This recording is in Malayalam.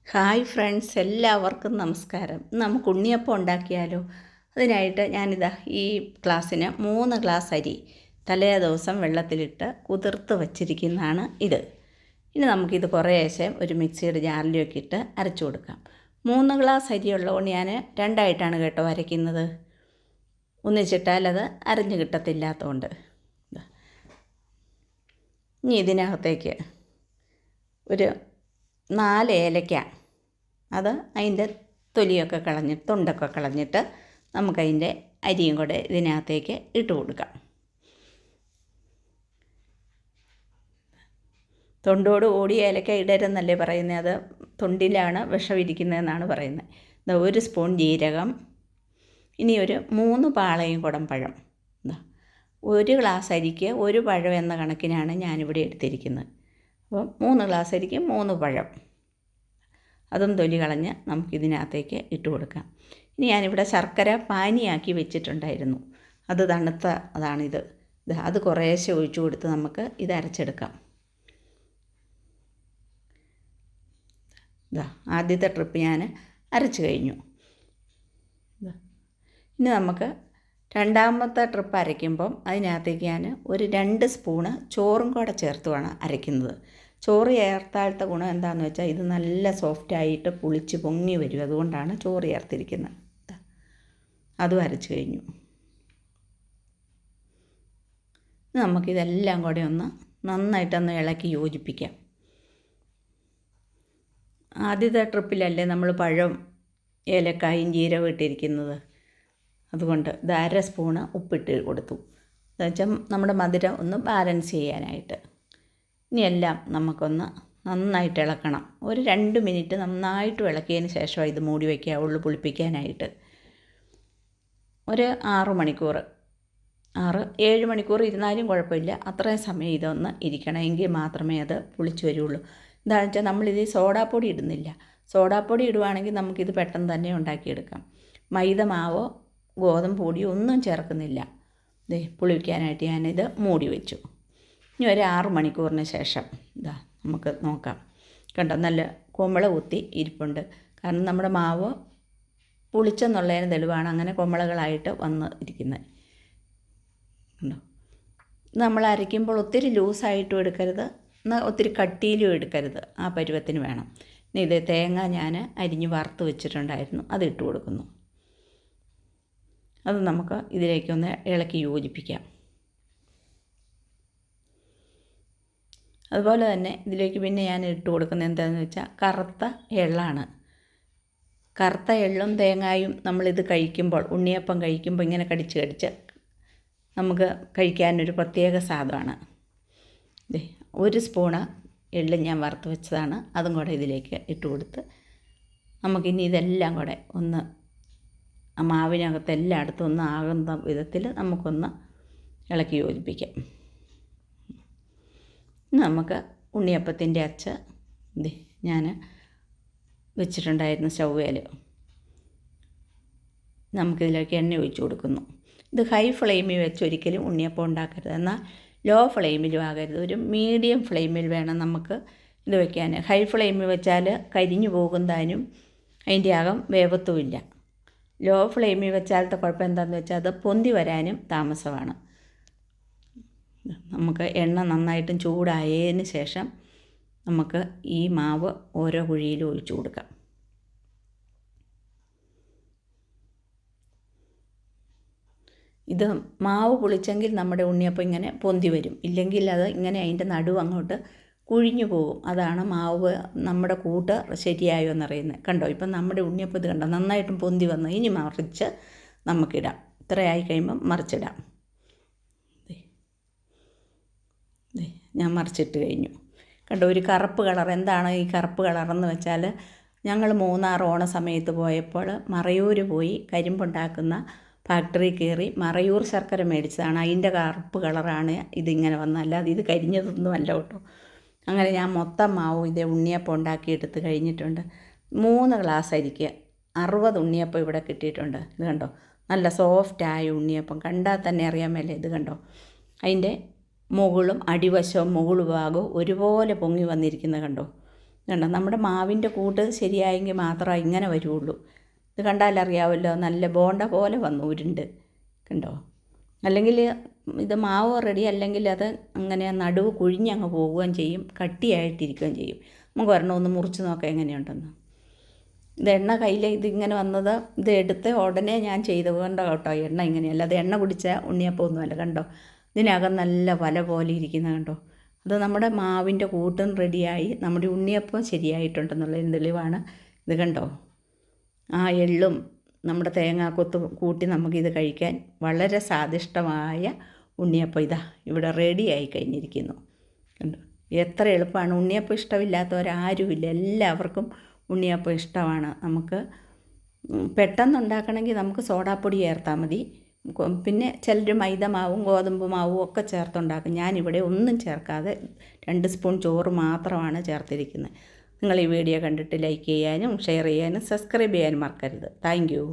ഹായ് ഫ്രണ്ട്സ്, എല്ലാവർക്കും നമസ്കാരം. നമുക്ക് ഉണ്ണിയപ്പം ഉണ്ടാക്കിയാലോ? അതിനായിട്ട് ഞാനിതാ ഈ ഗ്ലാസ്സിന് 3 ഗ്ലാസ് അരി തലേ ദിവസം വെള്ളത്തിലിട്ട് കുതിർത്ത് വച്ചിരിക്കുന്നതാണ് ഇത്. ഇനി നമുക്കിത് കുറേശ്ശെ ഒരു മിക്സിയുടെ ജാറിലേക്ക് ഇട്ട് അരച്ചു കൊടുക്കാം. 3 ഗ്ലാസ് അരി ഉള്ളതുകൊണ്ട് ഞാൻ രണ്ടായിട്ടാണ് കേട്ടോ അരയ്ക്കുന്നത്. ഒന്നിച്ചിട്ടാൽ അത് അരഞ്ഞു കിട്ടത്തില്ലാത്തതുകൊണ്ട്. ഇനി ഇതിനകത്തേക്ക് ഒരു 4 ഏലയ്ക്ക, അത് അതിൻ്റെ തൊലിയൊക്കെ കളഞ്ഞിട്ട് തൊണ്ടൊക്കെ കളഞ്ഞിട്ട് നമുക്കതിൻ്റെ അരിയും കൂടെ ഇതിനകത്തേക്ക് ഇട്ട് കൊടുക്കാം. തൊണ്ടോട് കൂടി ഏലക്ക ഇടരുന്നല്ലേ പറയുന്നത്, അത് തൊണ്ടിലാണ് വിഷമിരിക്കുന്നതെന്നാണ് പറയുന്നത്. ഇതാ 1 സ്പൂൺ ജീരകം, ഇനി ഒരു 3 പാളയും കുടംപഴം. എന്താ 1 ഗ്ലാസ് അരിക്ക് 1 പഴം എന്ന കണക്കിനാണ് ഞാനിവിടെ എടുത്തിരിക്കുന്നത്. അപ്പം 3 ഗ്ലാസ് അരിക്ക് 3 പഴം, അതും തൊലി കളഞ്ഞ് നമുക്കിതിനകത്തേക്ക് ഇട്ട് കൊടുക്കാം. ഇനി ഞാനിവിടെ ശർക്കര പാനിയാക്കി വെച്ചിട്ടുണ്ടായിരുന്നു, അത് തണുത്ത അതാണിത്. അത് കുറേശ്ശെ ഒഴിച്ചു കൊടുത്ത് നമുക്ക് ഇത് അരച്ചെടുക്കാം. ആദ്യത്തെ ട്രിപ്പ് ഞാൻ അരച്ച് കഴിഞ്ഞു. ഇനി നമുക്ക് രണ്ടാമത്തെ ട്രിപ്പ് അരയ്ക്കുമ്പം അതിനകത്തേക്ക് ഞാൻ ഒരു 2 സ്പൂണ് ചോറും കൂടെ ചേർത്തുമാണ് അരയ്ക്കുന്നത്. ചോറ് ചേർത്താലത്തെ ഗുണം എന്താണെന്ന് വെച്ചാൽ ഇത് നല്ല സോഫ്റ്റായിട്ട് പുളിച്ച് പൊങ്ങി വരും, അതുകൊണ്ടാണ് ചോറ് ചേർത്തിരിക്കുന്നത്. അതും അരച്ച് കഴിഞ്ഞു. നമുക്കിതെല്ലാം കൂടെ ഒന്ന് നന്നായിട്ടൊന്ന് ഇളക്കി യോജിപ്പിക്കാം. ആദ്യത്തെ ട്രിപ്പിലല്ലേ നമ്മൾ പഴം ഏലക്കായും ജീരകം ഇട്ടിരിക്കുന്നത്, അതുകൊണ്ട് ഇത് 1/2 സ്പൂണ് ഉപ്പിട്ട് കൊടുത്തു. എന്നുവെച്ചാൽ നമ്മുടെ മധുരം ഒന്ന് ബാലൻസ് ചെയ്യാനായിട്ട്. ഇനി എല്ലാം നമുക്കൊന്ന് നന്നായിട്ട് ഇളക്കണം. ഒരു 2 മിനിറ്റ് നന്നായിട്ട് ഇളക്കിയതിന് ശേഷം ഇത് മൂടി വയ്ക്കാവുള്ളൂ പുളിപ്പിക്കാനായിട്ട്. ഒരു 6 മണിക്കൂർ 6-7 മണിക്കൂർ ഇരുന്നാലും കുഴപ്പമില്ല. അത്രയും സമയം ഇതൊന്ന് ഇരിക്കണം, എങ്കിൽ മാത്രമേ അത് പുളിച്ച് വരുള്ളൂ. എന്താണെന്ന് വെച്ചാൽ നമ്മളിത് സോഡാപ്പൊടി ഇടുന്നില്ല. സോഡാപ്പൊടി ഇടുവാണെങ്കിൽ നമുക്കിത് പെട്ടെന്ന് തന്നെ ഉണ്ടാക്കിയെടുക്കാം. മൈദ മാവോ ഗോതമ്പ് പൊടിയോ ഒന്നും ചേർക്കുന്നില്ല. പുളിക്കാനായിട്ട് ഞാനിത് മൂടി വെച്ചു. ഇനി ഒരു 6 മണിക്കൂറിന് ശേഷം നമുക്ക് നോക്കാം. കണ്ടോ, നല്ല കുമ്പള കുത്തി ഇരിപ്പുണ്ട്. കാരണം നമ്മുടെ മാവ് പുളിച്ചെന്നുള്ളതിന് തെളിവാണ് അങ്ങനെ കുമ്പളകളായിട്ട് വന്ന് ഇരിക്കുന്നത്. കണ്ടോ, നമ്മൾ അരയ്ക്കുമ്പോൾ ഒത്തിരി ലൂസായിട്ടും എടുക്കരുത്, എന്നാൽ ഒത്തിരി കട്ടിയിലും എടുക്കരുത്. ആ പരുവത്തിന് വേണം. ഇനി ഇത് തേങ്ങ ഞാൻ അരിഞ്ഞ് വറുത്ത് വെച്ചിട്ടുണ്ടായിരുന്നു, അത് ഇട്ട് കൊടുക്കുന്നു. അത് നമുക്ക് ഇതിലേക്കൊന്ന് ഇളക്കി യോജിപ്പിക്കാം. അതുപോലെ തന്നെ ഇതിലേക്ക് പിന്നെ ഞാൻ ഇട്ട് കൊടുക്കുന്നത് എന്താണെന്ന് വെച്ചാൽ കറുത്ത എള്ളാണ്. കറുത്ത എള്ളും തേങ്ങായും നമ്മളിത് കഴിക്കുമ്പോൾ, ഉണ്ണിയപ്പം കഴിക്കുമ്പോൾ ഇങ്ങനെ കടിച്ച് നമുക്ക് കഴിക്കാനൊരു പ്രത്യേക സ്വാദാണ്. 1 സ്പൂണ് എള്ള് ഞാൻ വറുത്ത് വെച്ചതാണ്, അതും കൂടെ ഇതിലേക്ക് ഇട്ട് കൊടുത്ത് നമുക്കിനി ഇതെല്ലാം കൂടെ ഒന്ന് ആ മാവിനകത്ത് എല്ലായിടത്തും ഒന്ന് ആകുന്ന വിധത്തിൽ നമുക്കൊന്ന് ഇളക്കി യോജിപ്പിക്കാം. നമുക്ക് ഉണ്ണിയപ്പത്തിൻ്റെ അച്ച് ഞാൻ വെച്ചിട്ടുണ്ടായിരുന്നു സ്റ്റൗവേൽ. നമുക്കിതിലേക്ക് എണ്ണ ഒഴിച്ച് കൊടുക്കുന്നു. ഇത് ഹൈ ഫ്ലെയിമിൽ വെച്ച് ഒരിക്കലും ഉണ്ണിയപ്പം ഉണ്ടാക്കരുത്, എന്നാൽ ലോ ഫ്ലെയിമിലും ആകരുത്. ഒരു മീഡിയം ഫ്ലെയിമിൽ വേണം നമുക്ക് ഇത് വയ്ക്കാൻ. ഹൈ ഫ്ലെയിമിൽ വെച്ചാൽ കരിഞ്ഞു പോകുന്നതിനും അതിൻ്റെ അകം വേവത്തുമില്ല. ലോ ഫ്ലെയിമിൽ വെച്ചാലത്തെ കുഴപ്പം എന്താണെന്ന് വെച്ചാൽ അത് പൊന്തി വരാനും താമസമാണ്. നമുക്ക് എണ്ണ നന്നായിട്ടും ചൂടായതിന് ശേഷം നമുക്ക് ഈ മാവ് ഓരോ കുഴിയിലും ഒഴിച്ചു കൊടുക്കാം. ഇത് മാവ് പുളിച്ചെങ്കിൽ നമ്മുടെ ഉണ്ണിയപ്പം ഇങ്ങനെ പൊന്തി വരും, ഇല്ലെങ്കിൽ അത് ഇങ്ങനെ അതിൻ്റെ നടുവ് അങ്ങോട്ട് കുഴിഞ്ഞു പോകും. അതാണ് മാവ് നമ്മുടെ കൂട്ട് ശരിയായോ എന്നറിയുന്നത്. കണ്ടോ, ഇപ്പം നമ്മുടെ ഉണ്ണിയപ്പം ഇത് കണ്ടോ നന്നായിട്ടും പൊന്തി വന്നു. ഇനി മറിച്ച് നമുക്കിടാം. ഇത്രയായി കഴിയുമ്പം മറിച്ചിടാം. ഞാൻ മറിച്ചിട്ട് കഴിഞ്ഞു. കണ്ടോ, ഒരു കറുപ്പ് കളർ. എന്താണ് ഈ കറുപ്പ് കളറെന്ന് വെച്ചാൽ, ഞങ്ങൾ മൂന്നാർ ഓണ സമയത്ത് പോയപ്പോൾ മറയൂർ പോയി കരിമ്പുണ്ടാക്കുന്ന ഫാക്ടറി കയറി മറയൂർ ശർക്കര മേടിച്ചതാണ്. അതിൻ്റെ കറുപ്പ് കളറാണ് ഇതിങ്ങനെ വന്നത്, അല്ലാതെ ഇത് കരിഞ്ഞതൊന്നും അല്ല കേട്ടോ. അങ്ങനെ ഞാൻ മൊത്തം മാവും ഇത് ഉണ്ണിയപ്പം ഉണ്ടാക്കിയെടുത്ത് കഴിഞ്ഞിട്ടുണ്ട്. 3 ഗ്ലാസ് അരിക്ക് 60 ഉണ്ണിയപ്പം ഇവിടെ കിട്ടിയിട്ടുണ്ട്. ഇത് കണ്ടോ, നല്ല സോഫ്റ്റായ ഉണ്ണിയപ്പം. കണ്ടാൽ തന്നെ അറിയാൻ മേലെ. ഇത് കണ്ടോ, അതിൻ്റെ മുകളും അടിവശവും മുകൾ ഭാഗവും ഒരുപോലെ പൊങ്ങി വന്നിരിക്കുന്നത് കണ്ടോ. കണ്ടോ, നമ്മുടെ മാവിൻ്റെ കൂട്ട് ശരിയായെങ്കിൽ മാത്രമേ ഇങ്ങനെ വരുള്ളൂ. ഇത് കണ്ടാലറിയാമല്ലോ, നല്ല ബോണ്ട പോലെ വന്നു ഉരുണ്ട്. കണ്ടോ, അല്ലെങ്കിൽ ഇത് മാവ് റെഡി അല്ലെങ്കിൽ അത് അങ്ങനെ നടുവ് കുഴിഞ്ഞങ്ങ് പോവുകയും ചെയ്യും, കട്ടിയായിട്ടിരിക്കുകയും ചെയ്യും. നമുക്ക് ഒരെണ്ണം ഒന്ന് മുറിച്ച് നോക്കാം എങ്ങനെയുണ്ടെന്ന്. ഇത് എണ്ണ കയ്യിൽ ഇതിങ്ങനെ വന്നത്, ഇത് എടുത്ത് ഉടനെ ഞാൻ ചെയ്ത് കണ്ടോ കേട്ടോ, എണ്ണ ഇങ്ങനെയല്ല, അത് എണ്ണ കുടിച്ച ഉണ്ണിയപ്പമൊന്നുമല്ല. കണ്ടോ, ഇതിനകം നല്ല വല പോലെ ഇരിക്കുന്ന കണ്ടോ. അത് നമ്മുടെ മാവിൻ്റെ കൂട്ടും റെഡിയായി, നമ്മുടെ ഉണ്ണിയപ്പം ശരിയായിട്ടുണ്ടെന്നുള്ളതിന് തെളിവാണ് ഇത്. കണ്ടോ, ആ എള്ളും നമ്മുടെ തേങ്ങാക്കൊത്ത് കൂട്ടി നമുക്കിത് കഴിക്കാൻ വളരെ സ്വാദിഷ്ടമായ ഉണ്ണിയപ്പം ഇതാ ഇവിടെ റെഡിയായി കഴിഞ്ഞിരിക്കുന്നു. കണ്ടോ, എത്ര എളുപ്പമാണ്. ഉണ്ണിയപ്പം ഇഷ്ടമില്ലാത്തവരാരുമില്ല, എല്ലാവർക്കും ഉണ്ണിയപ്പം ഇഷ്ടമാണ്. നമുക്ക് പെട്ടെന്ന് ഉണ്ടാക്കണമെങ്കിൽ നമുക്ക് സോഡാപ്പൊടി ചേർത്താൽ മതി. പിന്നെ ചിലർ മൈദ മാവും ഗോതമ്പ് മാവും ഒക്കെ ചേർത്തുണ്ടാക്കും. ഞാനിവിടെ ഒന്നും ചേർക്കാതെ 2 സ്പൂൺ ചോറ് മാത്രമാണ് ചേർത്തിരിക്കുന്നത്. നിങ്ങൾ ഈ വീഡിയോ കണ്ടിട്ട് ലൈക്ക് ചെയ്യാനും ഷെയർ ചെയ്യാനും സബ്സ്ക്രൈബ് ചെയ്യാനും മറക്കരുത്. Thank you.